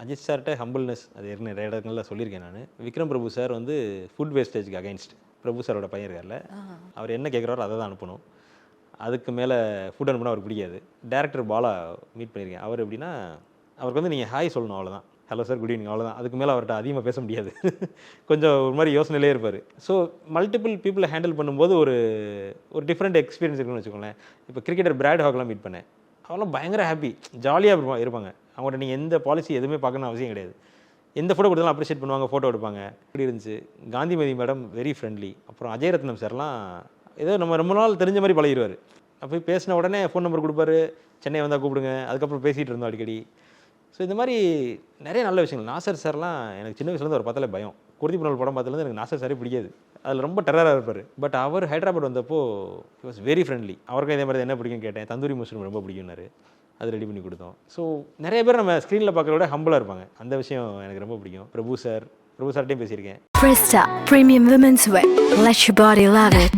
அஜித் சார்கிட்ட ஹம்பிள்னஸ் அது ஏற்கனவே நிறைய இடங்களில் சொல்லியிருக்கேன் நான். விக்ரம் பிரபு சார் வந்து ஃபுட் வேஸ்டேஜ்க்கு அகைன்ஸ்ட். பிரபு சாரோட பையன் இருக்கார்ல, அவர் என்ன கேட்குறாரோ அதை தான் அனுப்பணும். அதுக்கு மேலே ஃபுட் அனுப்புனா அவருக்கு பிடிக்காது. டேரக்டர் பாலா மீட் பண்ணியிருக்கேன். அவர் எப்படின்னா, அவருக்கு வந்து நீங்கள் ஹாய் சொல்லணும் அவ்வளோதான். ஹலோ சார், குட் ஈவினிங், அவ்வளோதான். அதுக்கு மேலே அவர்கிட்ட அதிகமாக பேச முடியாது. கொஞ்சம் ஒரு மாதிரி யோசனையிலே இருப்பார். ஸோ மல்டிபிள் பீப்புளை ஹேண்டில் பண்ணும்போது ஒரு டிஃப்ரெண்ட் எக்ஸ்பீரியன்ஸ் இருக்குன்னு வச்சுக்கோங்களேன். இப்போ கிரிக்கெட்டர் பிராட் ஹாக்லாம் மீட் பண்ணேன். அவெல்லாம் பயங்கர ஹாப்பி, ஜாலியாக இருப்பாங்க. அவங்கள்ட்ட நீங்கள் எந்த பாலிசி எதுவுமே பார்க்கணும்னு அவசியம் கிடையாது. எந்த ஃபோட்டோ கொடுத்தாலும் அப்ரிஷியேட் பண்ணுவாங்க, ஃபோட்டோ எடுப்பாங்க. இப்படி இருந்துச்சு. Gandhimathi madam very friendly. அப்புறம் அஜய் ரத்னம் சார்லாம் ஏதோ நம்ம ரொம்ப நாள் தெரிஞ்ச மாதிரி பழகிடுவார். அப்போ பேசின உடனே ஃபோன் நம்பர் கொடுப்பாரு, சென்னை வந்தால் கூப்பிடுங்க. அதுக்கப்புறம் பேசிகிட்டு இருந்தோம் அடிக்கடி. ஸோ இந்த மாதிரி நிறைய நல்ல விஷயங்கள். நாசர் சார்லாம் எனக்கு சின்ன வயசுலேருந்து ஒரு பார்த்தாலே பயம். குருதி புனல் படம் பார்த்ததுலேருந்து எனக்கு நாசர் சாரே பிடிக்காது. அதில் ரொம்ப டெரராக இருப்பார். பட் அவர் ஹைதராபாத் வந்தப்போ ஹி வாஸ் வெரி ஃப்ரெண்ட்லி. அவருக்கும் இதே மாதிரி என்ன பிடிக்கும்னு கேட்டேன். தந்தூரி மஷ்ரூம் ரொம்ப பிடிக்கும்னாரு. அது ரெடி பண்ணி கொடுத்தோம். ஸோ நிறைய பேர் நம்ம ஸ்க்ரீனில் பார்க்குறத விட ஹம்பிளாக இருப்பாங்க. அந்த விஷயம் எனக்கு ரொம்ப பிடிக்கும். பிரபு சார்ட்டையும் பேசியிருக்கேன். Presta Premium Women's Wear. Let your body love it.